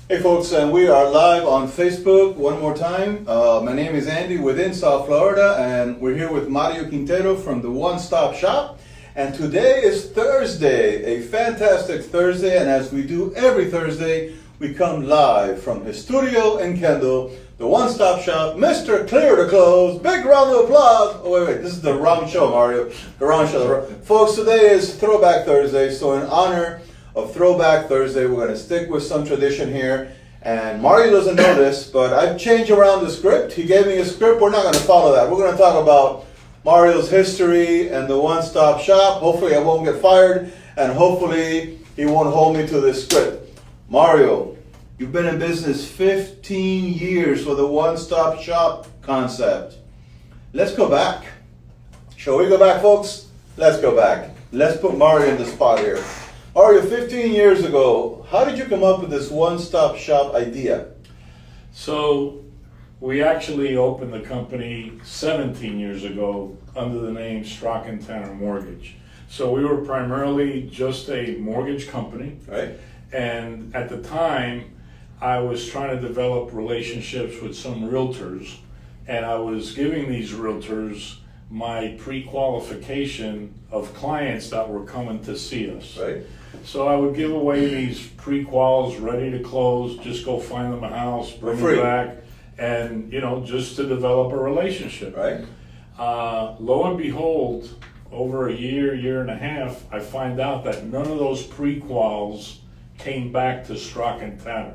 Hey folks, and we are live on Facebook one more time. My name is Andy within South Florida, and we're here with Mario Quintero from the One Stop Shop. And today is Thursday, a fantastic Thursday, and as we do every Thursday, we come live from his studio in Kendall, the One Stop Shop, Mr. Clear to Close. Big round of applause. Oh, wait, this is the wrong show, Mario. The wrong show. Folks, today is Throwback Thursday, so in honor of Throwback Thursday, we're going to stick with some tradition here. And Mario doesn't know this, but I've changed around the script. He gave me a script. We're not going to follow that. We're going to talk about Mario's history and the one-stop shop. Hopefully I won't get fired, and hopefully he won't hold me to this script. Mario, you've been in business 15 years for the one-stop shop concept. Let's go back. Shall we go back, folks? Let's go back. Let's put Mario in the spot here. Mario, 15 years ago, how did you come up with this one-stop shop idea? So we actually opened the company 17 years ago under the name Strock and Tanner Mortgage. So we were primarily just a mortgage company. Right. And at the time, I was trying to develop relationships with some realtors, and I was giving these realtors my pre-qualification of clients that were coming to see us. Right. So I would give away these pre-quals ready to close, just go find them a house, bring them back, and just to develop a relationship. Right. Lo and behold, over a year and a half, I find out that none of those pre-quals came back to Strock and Tanner.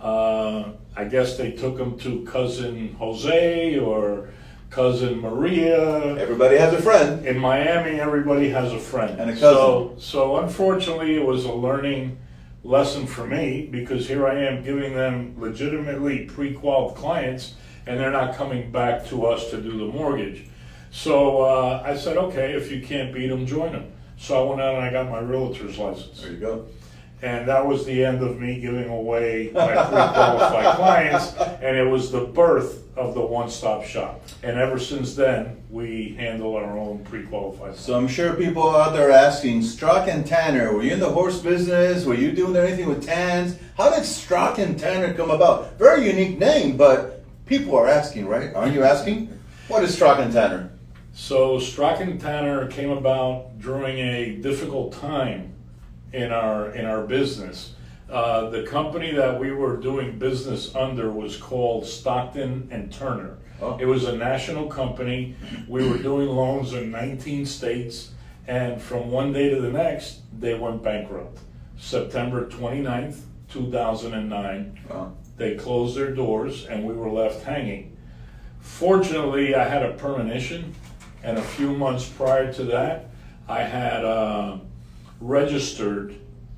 I guess they took them to cousin Jose or cousin Maria. Everybody has a friend. In Miami, everybody has a friend. And a cousin. So unfortunately, it was a learning lesson for me, because here I am giving them legitimately pre-qualified clients, and they're not coming back to us to do the mortgage. So I said, okay, if you can't beat them, join them. So I went out and I got my realtor's license. There you go. And that was the end of me giving away my pre-qualified clients, and it was the birth of the one-stop shop. And ever since then, we handle our own pre-qualified. So I'm sure people out there asking, Strock and Tanner, were you in the horse business? Were you doing anything with tans? How did Strock and Tanner come about? Very unique name, but people are asking, right? Aren't you asking? What is Strock and Tanner? So Strock and Tanner came about during a difficult time in our business. The company that we were doing business under was called Stockton and Turner. Oh. It was a national company. We were doing loans in 19 states, and from one day to the next, they went bankrupt. September 29th, 2009, They closed their doors, and we were left hanging. Fortunately, I had a premonition, and a few months prior to that, I had registered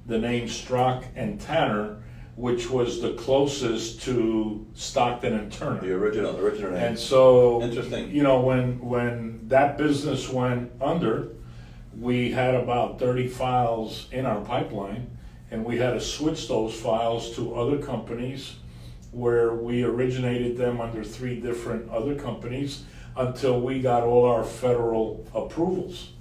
the name Strock and Tanner, which was the closest to Stockton and Turner. The original name. And so, interesting. When that business went under, we had about 30 files in our pipeline, and we had to switch those files to other companies, where we originated them under 3 different other companies until we got all our federal approvals.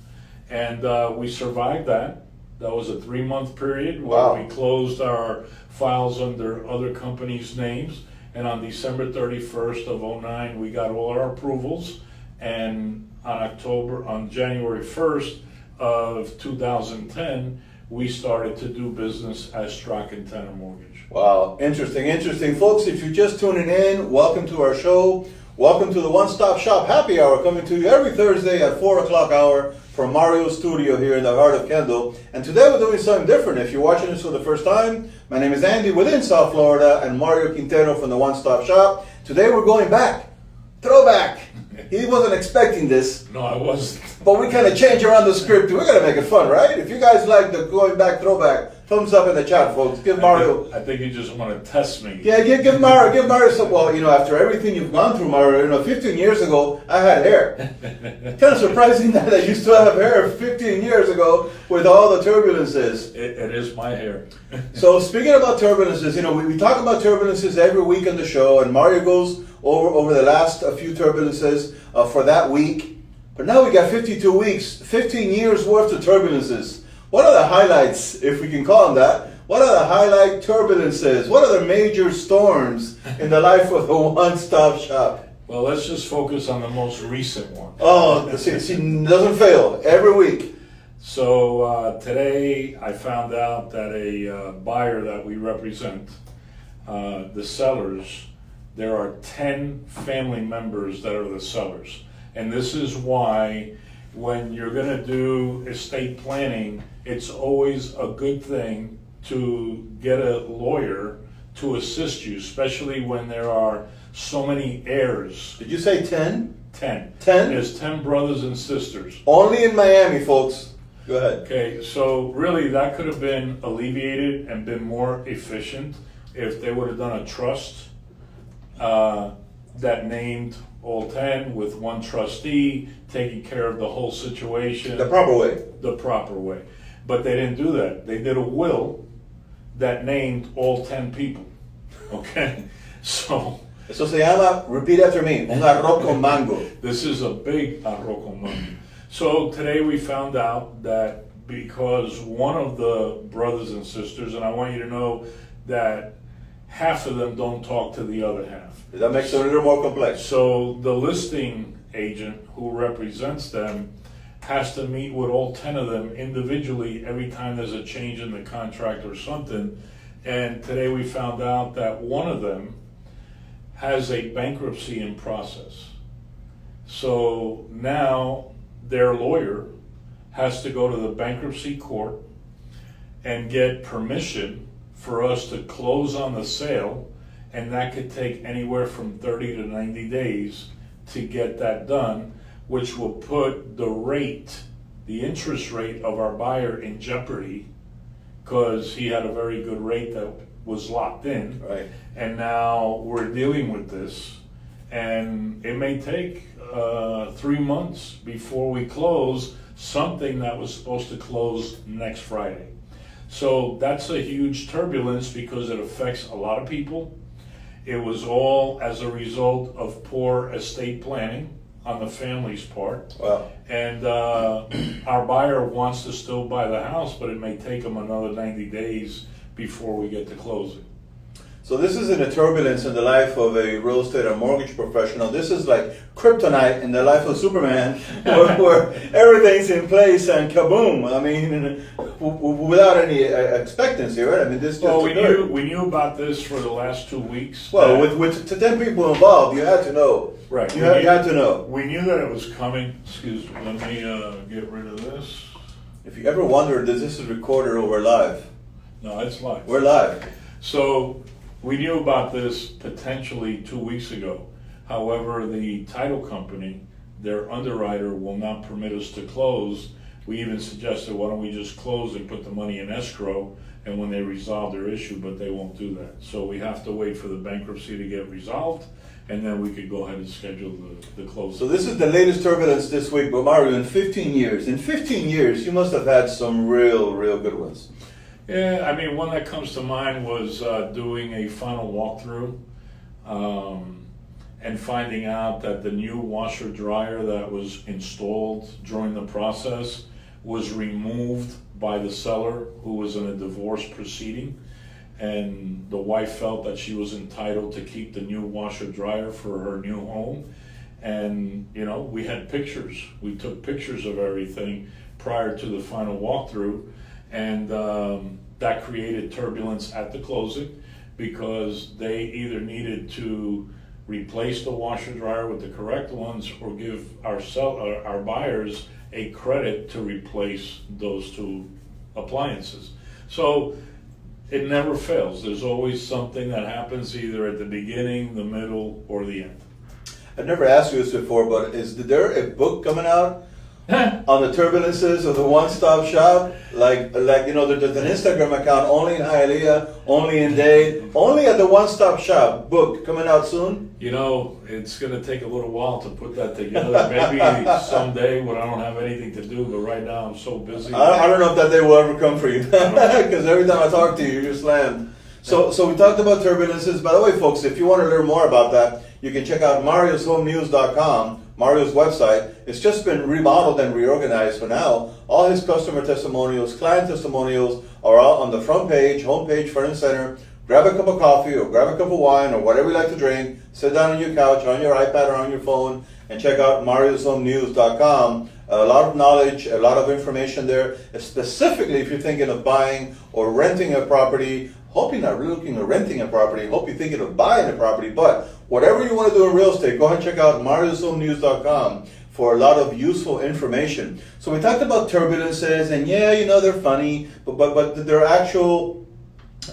And we survived that. That was a 3-month period where we closed our files under other companies' names. And on December 31st of 2009, we got all our approvals. And on January 1st of 2010, we started to do business as Strock and Tanner Mortgage. Wow, interesting. Folks, if you're just tuning in, welcome to our show. Welcome to the One Stop Shop Happy Hour, coming to you every Thursday at 4 o'clock hour from Mario's studio here in the heart of Kendall. And today we're doing something different. If you're watching this for the first time, my name is Andy within South Florida, and Mario Quintero from the One Stop Shop. Today we're going back. Throwback. He wasn't expecting this. No, I wasn't. But we kind of change around the script. We're going to make it fun, right? If you guys like the going back throwback, thumbs up in the chat, folks. Give Mario. I think you just want to test me. Yeah, give Mario some. Well, after everything you've gone through, Mario, 15 years ago, I had hair. Kind of surprising that I used to have hair 15 years ago with all the turbulences. It is my hair. So speaking about turbulences, we talk about turbulences every week on the show, and Mario goes over the last few turbulences for that week. But now we got 52 weeks, 15 years worth of turbulences. What are the highlights, if we can call them that? What are the highlight turbulences? What are the major storms in the life of the one-stop shop? Well, let's just focus on the most recent one. Oh, she doesn't fail every week. So today I found out that a buyer that we represent, the sellers, there are 10 family members that are the sellers. And this is why when you're going to do estate planning, it's always a good thing to get a lawyer to assist you, especially when there are so many heirs. Did you say 10? 10. 10? There's 10 brothers and sisters. Only in Miami, folks. Go ahead. Okay, so really that could have been alleviated and been more efficient if they would have done a trust that named all 10 with one trustee taking care of the whole situation. The proper way. The proper way. But they didn't do that. They did a will that named all 10 people. Okay? So Eso se llama, repeat after me, un arroz con mango. this is a big arroz con mango. So today we found out that because one of the brothers and sisters, and I want you to know that half of them don't talk to the other half. That makes it a little more complex. So the listing agent who represents them has to meet with all 10 of them individually every time there's a change in the contract or something. And today we found out that one of them has a bankruptcy in process. So now their lawyer has to go to the bankruptcy court and get permission for us to close on the sale, and that could take anywhere from 30 to 90 days to get that done, which will put the rate, the interest rate of our buyer in jeopardy, because he had a very good rate that was locked in. Right. And now we're dealing with this, and it may take 3 months before we close something that was supposed to close next Friday. So that's a huge turbulence because it affects a lot of people. It was all as a result of poor estate planning on the family's part. Wow. And our buyer wants to still buy the house, but it may take them another 90 days before we get to closing. So this isn't a turbulence in the life of a real estate or mortgage professional. This is like kryptonite in the life of Superman, where everything's in place and kaboom. I mean, without any expectancy, right? I mean, this just occurred. we knew about this for the last 2 weeks. Well, with 10 people involved, you had to know. Right. You had to know. We knew that it was coming. Excuse me. Let me get rid of this. If you ever wondered, this is recorded or we're live? No, it's live. We're live. So we knew about this potentially 2 weeks ago. However, the title company, their underwriter, will not permit us to close. We even suggested, why don't we just close and put the money in escrow, and when they resolve their issue, but they won't do that. So we have to wait for the bankruptcy to get resolved, and then we could go ahead and schedule the closing. So this is the latest turbulence this week, but Mario, in 15 years, you must have had some real good ones. Yeah, I mean, one that comes to mind was doing a final walkthrough and finding out that the new washer dryer that was installed during the process was removed by the seller, who was in a divorce proceeding, and the wife felt that she was entitled to keep the new washer dryer for her new home. And you know, we had pictures. We took pictures of everything prior to the final walkthrough, and that created turbulence at the closing because they either needed to replace the washer dryer with the correct ones or give our buyers a credit to replace those two appliances. So it never fails. There's always something that happens either at the beginning, the middle, or the end. I've never asked you this before, but is there a book coming out on the turbulences of the one-stop shop? Like you know, there's an Instagram account only in Hialeah, only in Dade, only at the one-stop shop book coming out soon. You know, it's going to take a little while to put that together. Maybe someday when I don't have anything to do, but right now I'm so busy. I don't know if that day will ever come for you, because every time I talk to you, you're slammed. So we talked about turbulences. By the way, folks, if you want to learn more about that, you can check out marioshomenews.com, Mario's website. It's just been remodeled and reorganized for now. All his customer testimonials, client testimonials are out on the front page, homepage, front and center. Grab a cup of coffee or grab a cup of wine or whatever you like to drink. Sit down on your couch, on your iPad or on your phone and check out marioshomenews.com. A lot of knowledge, a lot of information there, specifically if you're thinking of buying or renting a property. Hope you're not looking at renting a property. Hope you're thinking of buying a property. But whatever you want to do in real estate, go ahead and check out marioshomenews.com for a lot of useful information. So we talked about turbulences, and yeah, you know, they're funny, but they're actual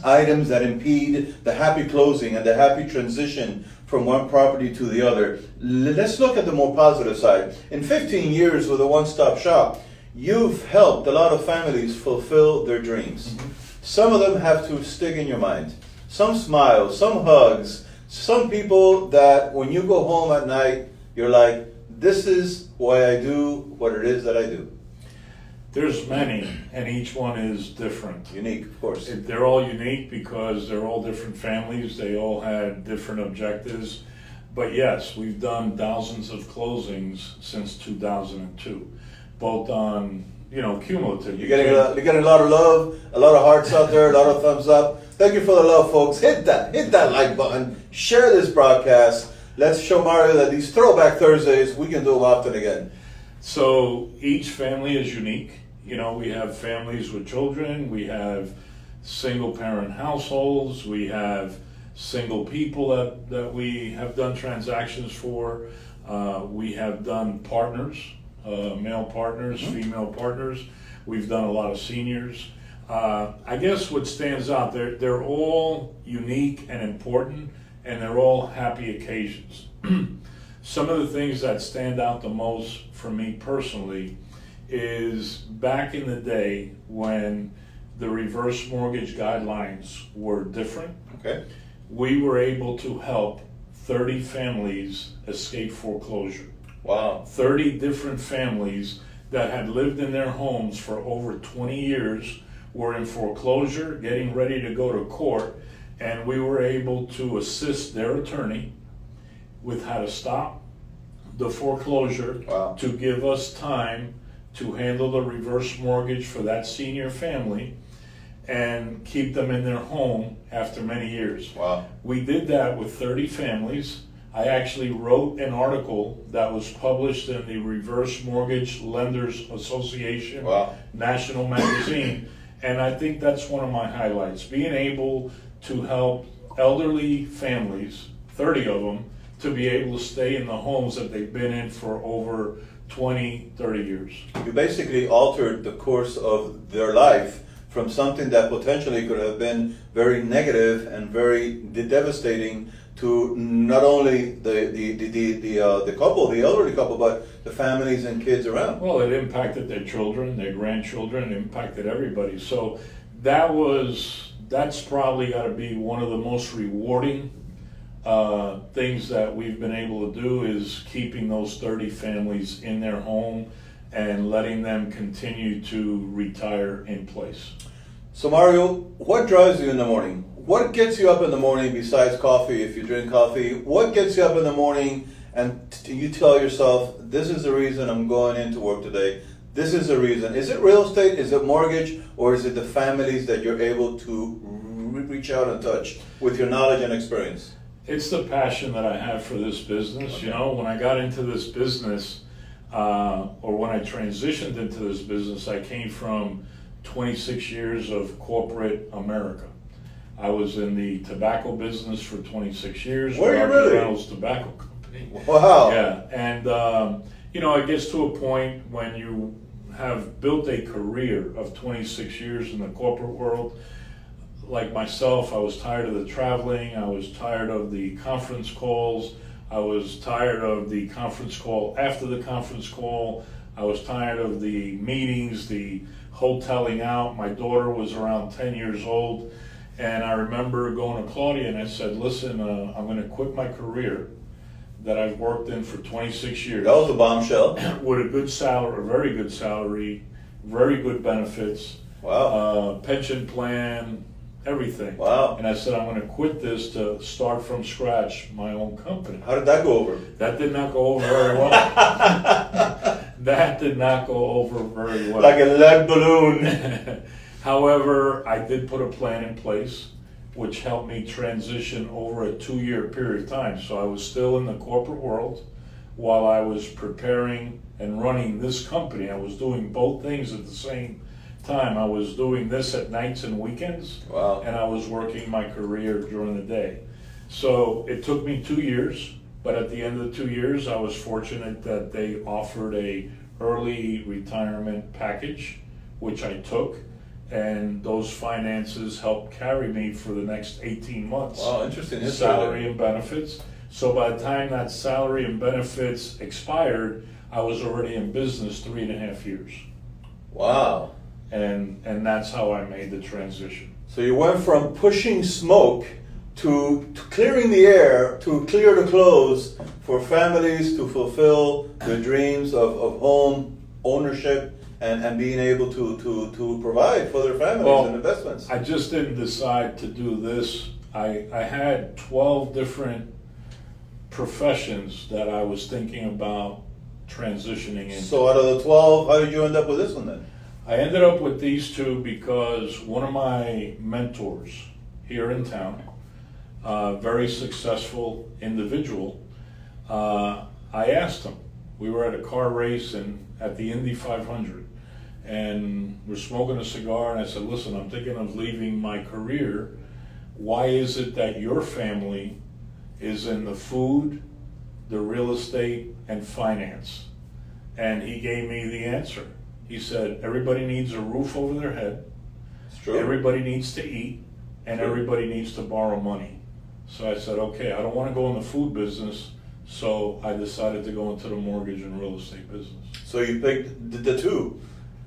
items that impede the happy closing and the happy transition from one property to the other. Let's look at the more positive side. In 15 years with a one-stop shop, you've helped a lot of families fulfill their dreams. Mm-hmm. Some of them have to stick in your mind. Some smiles, some hugs, some people that when you go home at night, you're like, this is why I do what it is that I do. There's many, and each one is different. Unique, of course. They're all unique because they're all different families. They all had different objectives. But yes, we've done thousands of closings since 2002, both on, cumulative. You're getting a lot of love, a lot of hearts out there, a lot of thumbs up. Thank you for the love, folks. Hit that like button. Share this broadcast. Let's show Mario that these Throwback Thursdays, we can do them often again. So each family is unique. We have families with children, we have single parent households, we have single people that we have done transactions for. We have done partners, male partners, female partners. We've done a lot of seniors. I guess what stands out, they're all unique and important, and they're all happy occasions. Some of the things that stand out the most for me personally is back in the day when the reverse mortgage guidelines were different. Okay. We were able to help 30 families escape foreclosure. Wow. 30 different families that had lived in their homes for over 20 years were in foreclosure, getting ready to go to court, and we were able to assist their attorney with how to stop the foreclosure. Wow. To give us time to handle the reverse mortgage for that senior family and keep them in their home after many years. Wow. We did that with 30 families. I actually wrote an article that was published in the Reverse Mortgage Lenders Association national magazine, and I think that's one of my highlights, being able to help elderly families, 30 of them, to be able to stay in the homes that they've been in for over 20, 30 years. You basically altered the course of their life from something that potentially could have been very negative and very devastating to not only the couple, the elderly couple, but the families and kids around. Well, it impacted their children, their grandchildren, it impacted everybody. So that's probably got to be one of the most rewarding things that we've been able to do, is keeping those 30 families in their home and letting them continue to retire in place. So Mario, what drives you in the morning? What gets you up in the morning besides coffee, if you drink coffee? What gets you up in the morning and you tell yourself, this is the reason I'm going into work today? This is the reason. Is it real estate? Is it mortgage? Or is it the families that you're able to reach out and touch with your knowledge and experience? It's the passion that I have for this business. Okay. When I got into this business, or when I transitioned into this business, I came from 26 years of corporate America. I was in the tobacco business for 26 years. Were you really? Reynolds Tobacco Company. Wow. Yeah, and it gets to a point when you have built a career of 26 years in the corporate world. Like myself, I was tired of the traveling, I was tired of the conference calls, I was tired of the conference call after the conference call, I was tired of the meetings, the hoteling out. My daughter was around 10 years old, and I remember going to Claudia and I said, listen, I'm going to quit my career that I've worked in for 26 years. That was a bombshell. With a good salary, a very good salary, very good benefits. Wow. Pension plan, everything. Wow. And I said, I'm going to quit this to start from scratch my own company. How did that go over? That did not go over very well. That did not go over very well. Like a lead balloon. However, I did put a plan in place which helped me transition over a 2-year period of time. So I was still in the corporate world while I was preparing and running this company. I was doing both things at the same time. I was doing this at nights and weekends. Wow. And I was working my career during the day. So it took me 2 years, but at the end of the 2 years, I was fortunate that they offered a early retirement package, which I took, and those finances helped carry me for the next 18 months. Wow, interesting history Salary there. and benefits. So by the time that salary and benefits expired, I was already in business 3.5 years. Wow. And that's how I made the transition. So you went from pushing smoke to clearing the air, to clear the clothes for families to fulfill their dreams of home ownership and being able to provide for their families and investments. I just didn't decide to do this. I had 12 different professions that I was thinking about transitioning into. So out of the 12, how did you end up with this one then? I ended up with these two because one of my mentors here in town, very successful individual, I asked him, we were at a car race at the Indy 500, and we're smoking a cigar, and I said, listen, I'm thinking of leaving my career. Why is it that your family is in the food, the real estate, and finance? And he gave me the answer. He said, everybody needs a roof over their head, It's true. everybody needs to eat, and True. everybody needs to borrow money. So I said, okay, I don't want to go in the food business, so I decided to go into the mortgage and real estate business. So you picked the two,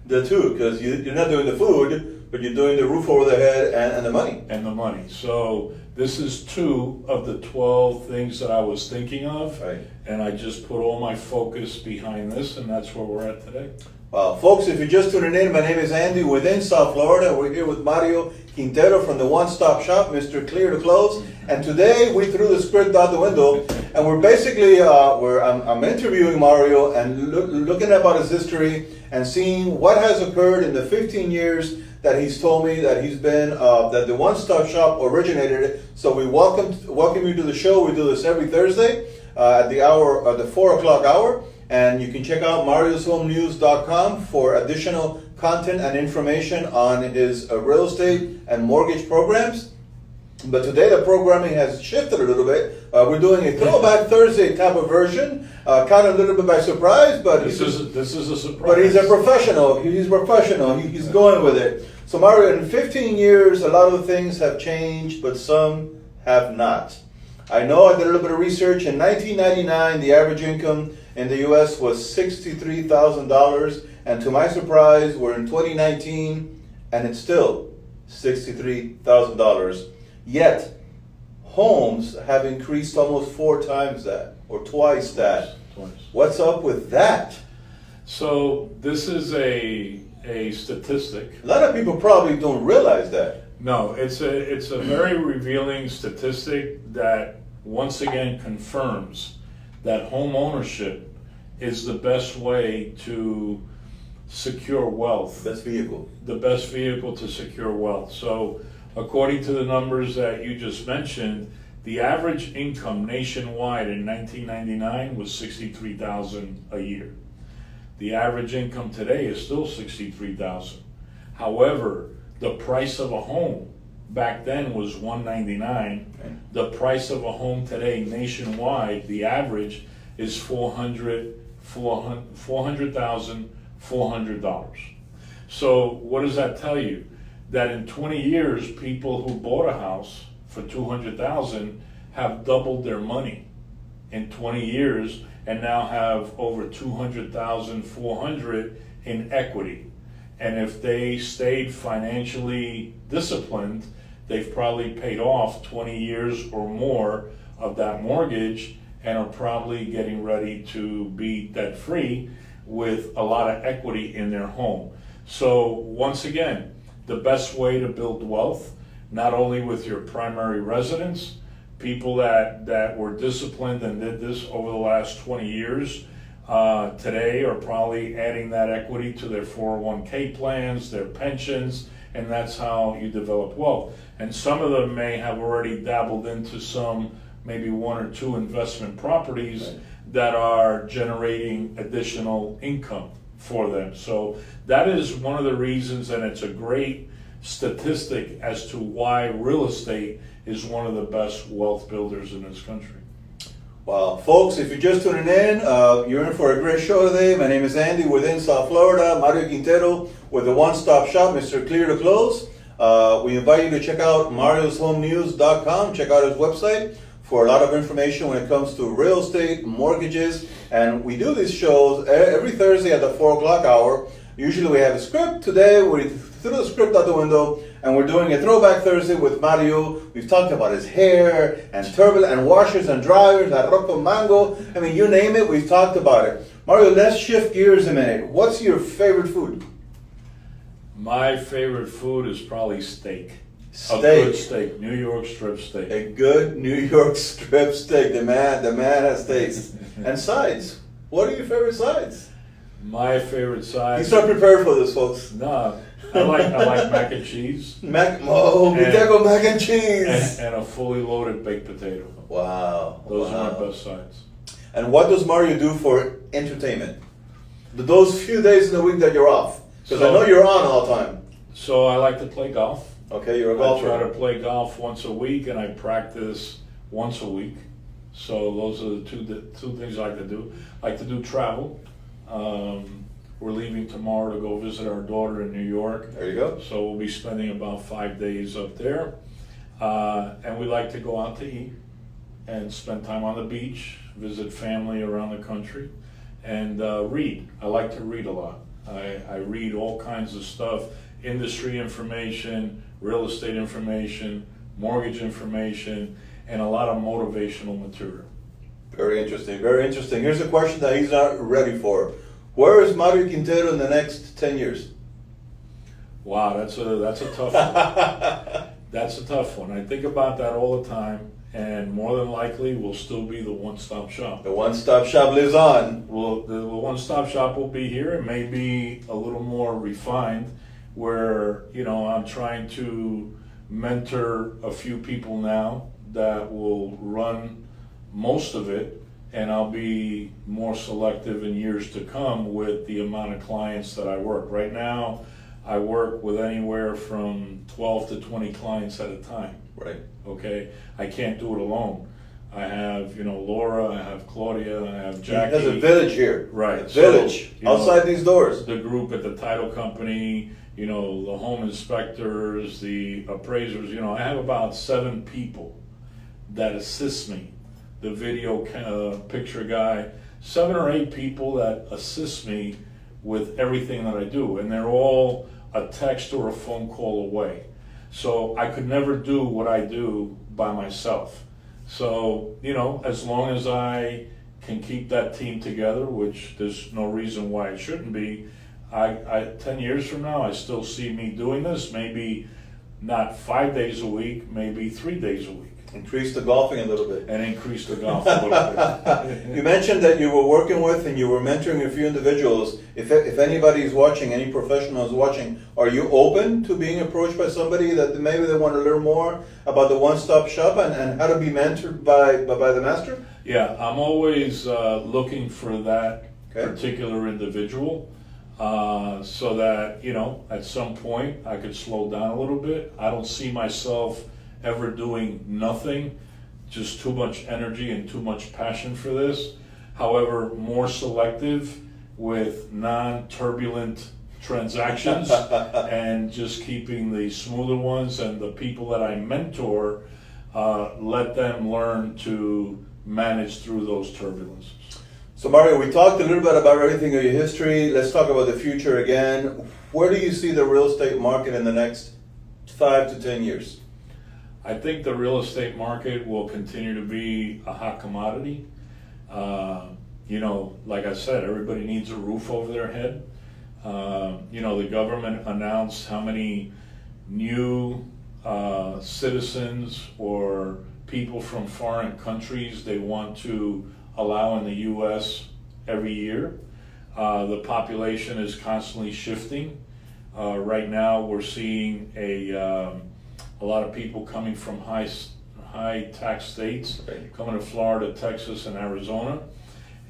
because you're not doing the food, but you're doing the roof over the head and the money. And the money. So this is 2 of the 12 things that I was thinking of, Right. and I just put all my focus behind this, and that's where we're at today. Well, folks, if you're just tuning in, my name is Andy within South Florida. We're here with Mario Quintero from the One Stop Shop, Mr. Clear to Close. And today we threw the script out the window, and we're basically I'm interviewing Mario and looking about his history and seeing what has occurred in the 15 years that he's told me that he's been that the One Stop Shop originated. So we welcome you to the show. We do this every Thursday at the 4 o'clock hour. And you can check out marioshomenews.com for additional content and information on his real estate and mortgage programs. But today the programming has shifted a little bit. We're doing a Throwback Thursday type of version, caught a little bit by surprise, but This is a surprise. But he's a professional. He's professional. He's going with it. So Mario, in 15 years, a lot of things have changed, but some have not. I know I did a little bit of research. In 1999, the average income in the U.S. was $63,000, and to my surprise, we're in 2019, and it's still $63,000. Yet, homes have increased almost 4 times that, or twice that. Twice. What's up with that? So this is a statistic. A lot of people probably don't realize that. No, it's a very revealing statistic that once again confirms that home ownership is the best way to secure wealth. Best vehicle. The best vehicle to secure wealth. So according to the numbers that you just mentioned, the average income nationwide in 1999 was $63,000 a year. The average income today is still $63,000. However, the price of a home back then was $199. Okay. The price of a home today nationwide, the average is $400,400. So what does that tell you? That in 20 years, people who bought a house for $200,000 have doubled their money in 20 years and now have over $200,400 in equity. And if they stayed financially disciplined, they've probably paid off 20 years or more of that mortgage and are probably getting ready to be debt free with a lot of equity in their home. So once again, the best way to build wealth, not only with your primary residents, people that were disciplined and did this over the last 20 years, today are probably adding that equity to their 401k plans, their pensions, and that's how you develop wealth. And some of them may have already dabbled into some, maybe one or two investment properties that are generating additional income for them. So that is one of the reasons, and it's a great statistic as to why real estate is one of the best wealth builders in this country. Well, folks, if you're just tuning in, you're in for a great show today. My name is Andy within South Florida. Mario Quintero with the One Stop Shop, Mr. Clear to Close. We invite you to check out marioshomenews.com. Check out his website for a lot of information when it comes to real estate, mortgages. And we do these shows every Thursday at the 4 o'clock hour. Usually we have a script. Today we threw the script out the window and we're doing a Throwback Thursday with Mario. We've talked about his hair and turbulent and washers and dryers, arroz con mango. I mean, you name it, we've talked about it. Mario, let's shift gears a minute. What's your favorite food? My favorite food is probably steak. Steak. A good steak, New York strip steak. A good New York strip steak. The man has taste. And sides. What are your favorite sides? My favorite side. He's not prepared for this, folks. No, I like mac and cheese. We taco mac and cheese. And a fully loaded baked potato. Wow. Those are my best sides. And what does Mario do for entertainment? Those few days in the week that you're off. Because I know you're on all the time. So I like to play golf. Okay, you're a golfer. I try to play golf once a week, and I practice once a week. So those are the two things I like to do. I like to do travel. We're leaving tomorrow to go visit our daughter in New York. There you go. So we'll be spending about 5 days up there. And we like to go out to eat and spend time on the beach, visit family around the country, and read. I like to read a lot. I read all kinds of stuff, industry information, real estate information, mortgage information, and a lot of motivational material. Very interesting, very interesting. Here's a question that he's not ready for. Where is Mario Quintero in the next 10 years? Wow, that's a tough one. That's a tough one. I think about that all the time, and more than likely we'll still be the one-stop shop. The one-stop shop lives on. Well, the one-stop shop will be here. It may be a little more refined, where I'm trying to mentor a few people now that will run most of it, and I'll be more selective in years to come with the amount of clients that I work. Right now, I work with anywhere from 12 to 20 clients at a time. Right. Okay? I can't do it alone. I have, Laura, I have Claudia, I have Jackie. There's a village here. Right. A village outside these doors. The group at the title company, the home inspectors, the appraisers, I have about 7 people that assist me. The video picture guy, 7 or 8 people that assist me with everything that I do, and they're all a text or a phone call away. So I could never do what I do by myself. So, as long as I can keep that team together, which there's no reason why it shouldn't be, I 10 years from now, I still see me doing this, maybe not 5 days a week, maybe 3 days a week. Increase the golfing a little bit. And increase the golf a little bit. You mentioned that you were working with and you were mentoring a few individuals. If anybody is watching, any professional is watching, are you open to being approached by somebody that maybe they want to learn more about the one-stop shop and how to be mentored by the master? Yeah, I'm always looking for that particular individual so that, at some point I could slow down a little bit. I don't see myself ever doing nothing, just too much energy and too much passion for this. However, more selective with non-turbulent transactions and just keeping the smoother ones, and the people that I mentor, let them learn to manage through those turbulences. So Mario, we talked a little bit about everything of your history. Let's talk about the future again. Where do you see the real estate market in the next 5 to 10 years? I think the real estate market will continue to be a hot commodity. Like I said, everybody needs a roof over their head. The government announced how many new citizens or people from foreign countries they want to allow in the U.S. every year. The population is constantly shifting. Right now we're seeing a lot of people coming from high tax states, coming to Florida, Texas, and Arizona.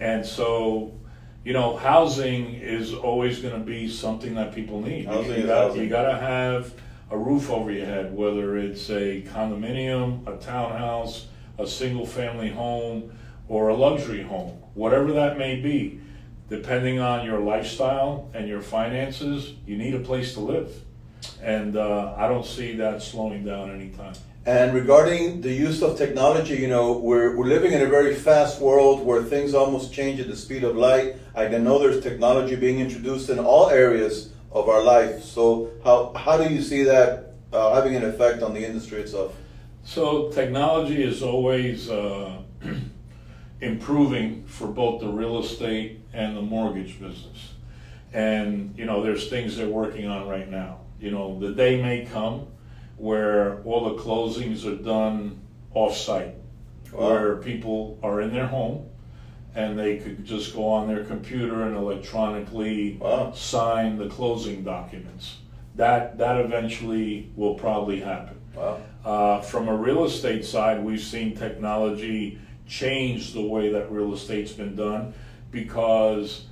And so, housing is always going to be something that people need. You got to have a roof over your head, whether it's a condominium, a townhouse, a single family home, or a luxury home, whatever that may be. Depending on your lifestyle and your finances, you need a place to live. And I don't see that slowing down anytime. And regarding the use of technology, we're living in a very fast world where things almost change at the speed of light. I know there's technology being introduced in all areas of our life. So how do you see that having an effect on the industry itself? So technology is always improving for both the real estate and the mortgage business. And, there's things they're working on right now. The day may come where all the closings are done off-site, where people are in their home and they could just go on their computer and electronically sign the closing documents. That eventually will probably happen. From a real estate side, we've seen technology change the way that real estate's been done, because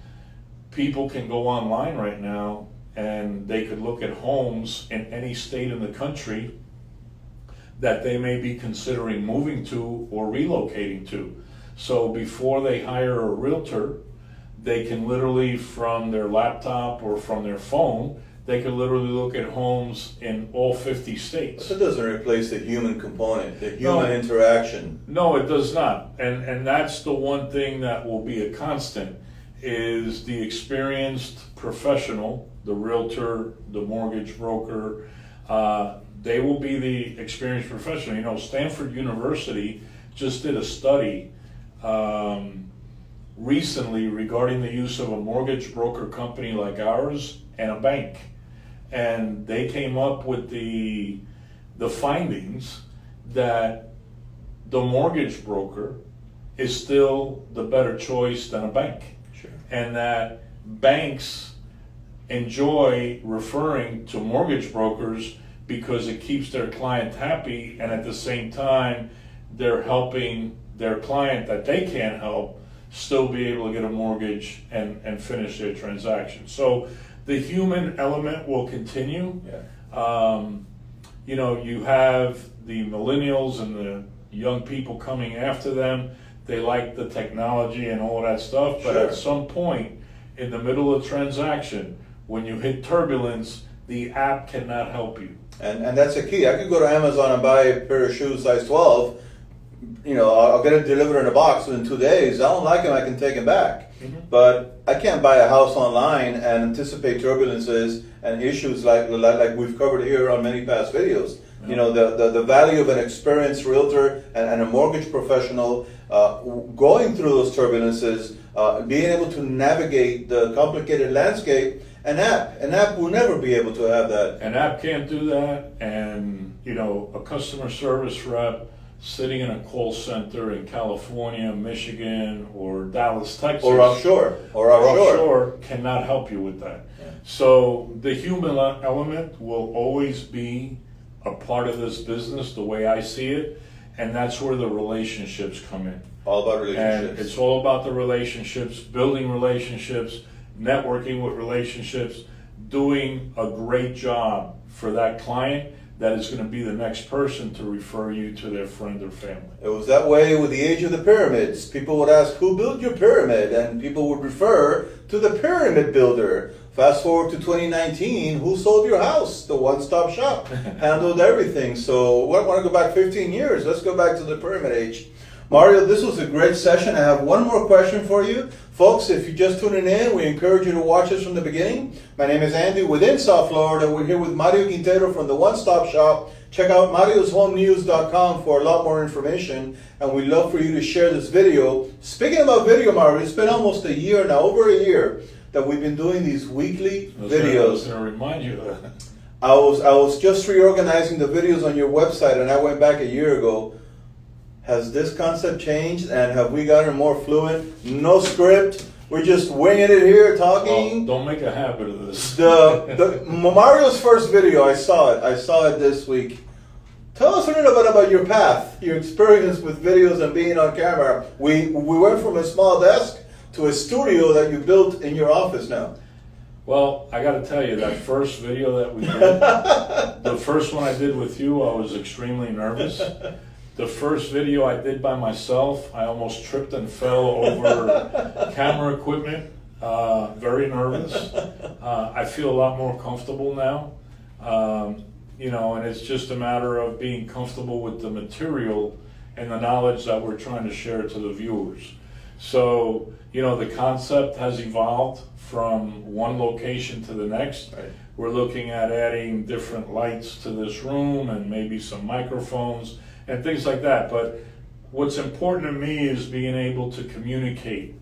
people can go online right now and they could look at homes in any state in the country that they may be considering moving to or relocating to. So before they hire a realtor, they can literally, from their laptop or from their phone, they can literally look at homes in all 50 states. But that doesn't replace the human component, the human interaction. No, it does not. And that's the one thing that will be a constant, is the experienced professional, the realtor, the mortgage broker, they will be the experienced professional. Stanford University just did a study recently regarding the use of a mortgage broker company like ours and a bank. And they came up with the findings that the mortgage broker is still the better choice than a bank. Sure. And that banks enjoy referring to mortgage brokers because it keeps their client happy, and at the same time they're helping their client that they can't help still be able to get a mortgage and finish their transaction. So the human element will continue. You have the millennials and the young people coming after them. They like the technology and all that stuff, but at some point in the middle of the transaction, when you hit turbulence, the app cannot help you. And that's a key. I could go to Amazon and buy a pair of shoes size 12. I'll get it delivered in a box within 2 days. I don't like them, I can take them back. Mm-hmm. But I can't buy a house online and anticipate turbulences and issues like we've covered here on many past videos. The value of an experienced realtor and a mortgage professional going through those turbulences, being able to navigate the complicated landscape. An app will never be able to have that. An app can't do that, and a customer service rep sitting in a call center in California, Michigan, or Dallas, Texas, or offshore cannot help you with that. Yeah. So the human element will always be a part of this business, the way I see it, and that's where the relationships come in. All about relationships. And it's all about the relationships, building relationships, networking with relationships, doing a great job for that client that is going to be the next person to refer you to their friend or family. It was that way with the age of the pyramids. People would ask, who built your pyramid? And people would refer to the pyramid builder. Fast forward to 2019, who sold your house? The one-stop shop handled everything. So we want to go back 15 years. Let's go back to the pyramid age. Mario, this was a great session. I have one more question for you. Folks, if you're just tuning in, we encourage you to watch us from the beginning. My name is Andy within South Florida. We're here with Mario Quintero from the One Stop Shop. Check out marioshomenews.com for a lot more information, and we'd love for you to share this video. Speaking about video, Mario, it's been almost a year now, over a year, that we've been doing these weekly videos. I was going to remind you of that. I was just reorganizing the videos on your website, and I went back a year ago. Has this concept changed, and have we gotten more fluent? No script. We're just winging it here, talking. Well, don't make a habit of this. The Mario's first video, I saw it. I saw it this week. Tell us a little bit about your path, your experience with videos and being on camera. We went from a small desk to a studio that you built in your office now. Well, I got to tell you, that first video that we did, the first one I did with you, I was extremely nervous. The first video I did by myself, I almost tripped and fell over camera equipment. Very nervous. I feel a lot more comfortable now. And it's just a matter of being comfortable with the material and the knowledge that we're trying to share to the viewers. So, the concept has evolved from one location to the next. Right. We're looking at adding different lights to this room and maybe some microphones and things like that. But what's important to me is being able to communicate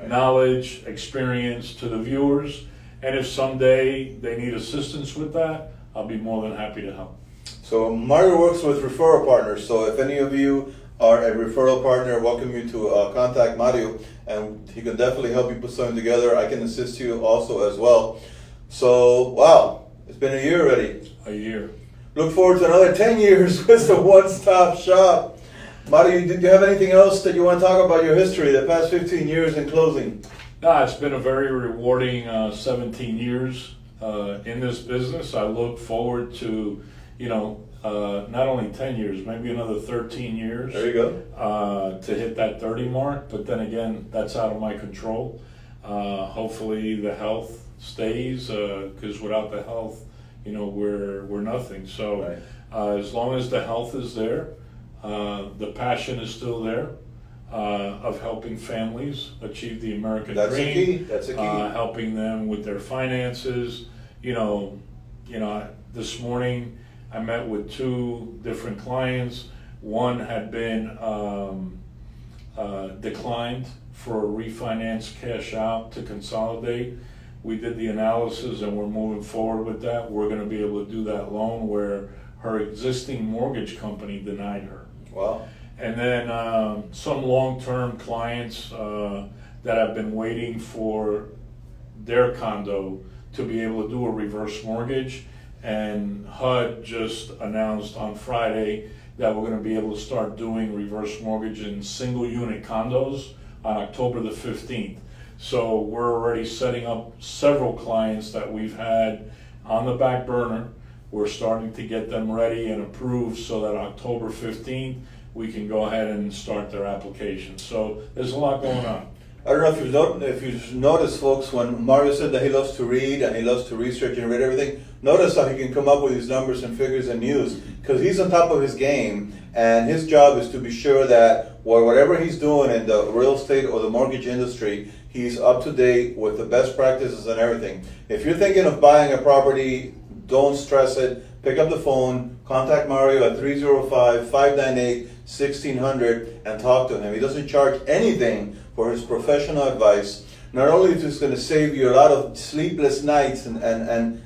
knowledge, experience to the viewers. And if someday they need assistance with that, I'll be more than happy to help. So Mario works with referral partners. So if any of you are a referral partner, welcome you to contact Mario, and he can definitely help you put something together. I can assist you also as well. So, wow, it's been a year already. A year. Look forward to another 10 years with the one-stop shop. Mario, did you have anything else that you want to talk about your history, the past 15 years in closing? No, it's been a very rewarding 17 years in this business. I look forward to, not only 10 years, maybe another 13 years. There you go. To hit that 30 mark, but then again, that's out of my control. Hopefully the health stays, because without the health, we're nothing. So as long as the health is there, the passion is still there, of helping families achieve the American dream. That's a key. That's a key. Helping them with their finances. This morning I met with 2 different clients. One had been declined for a refinance cash out to consolidate. We did the analysis and we're moving forward with that. We're going to be able to do that loan where her existing mortgage company denied her. Wow. And then some long-term clients that have been waiting for their condo to be able to do a reverse mortgage. And HUD just announced on Friday that we're going to be able to start doing reverse mortgage in single unit condos on October the 15th. So we're already setting up several clients that we've had on the back burner. We're starting to get them ready and approved so that October 15th we can go ahead and start their application. So there's a lot going on. I don't know if you've noticed, folks, when Mario said that he loves to read and he loves to research and read everything, notice how he can come up with these numbers and figures and news, because he's on top of his game, and his job is to be sure that whatever he's doing in the real estate or the mortgage industry, he's up to date with the best practices and everything. If you're thinking of buying a property, don't stress it. Pick up the phone, contact Mario at 305-598-1600 and talk to him. He doesn't charge anything for his professional advice. Not only is this going to save you a lot of sleepless nights and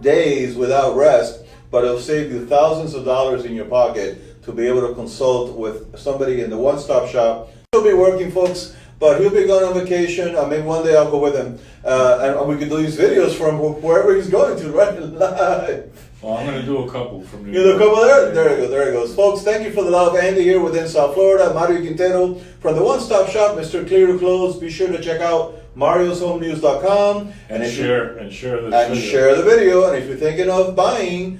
days without rest, but it'll save you thousands of dollars in your pocket to be able to consult with somebody in the one-stop shop. He'll be working, folks, but he'll be going on vacation. Maybe one day I'll go with him, and we can do these videos from wherever he's going to, right? Live. Well, I'm going to do a couple from New You York. do a couple there? There you go, there it goes. Folks, thank you for the love. Andy here within South Florida. Mario Quintero from the one-stop shop, Mr. Clear to Close. Be sure to check out marioshomenews.com. And share this share video. the video. And if you're thinking of buying,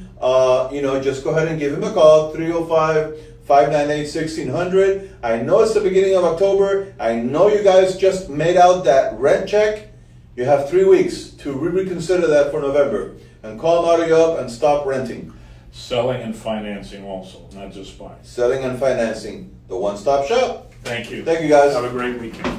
just go ahead and give him a call, 305-598-1600. I know it's the beginning of October. I know you guys just made out that rent check. You have 3 weeks to reconsider that for November. And call Mario up and stop renting. Selling and financing also, not just buying. Selling and financing, the one-stop shop. Thank you. Thank you, guys. Have a great weekend.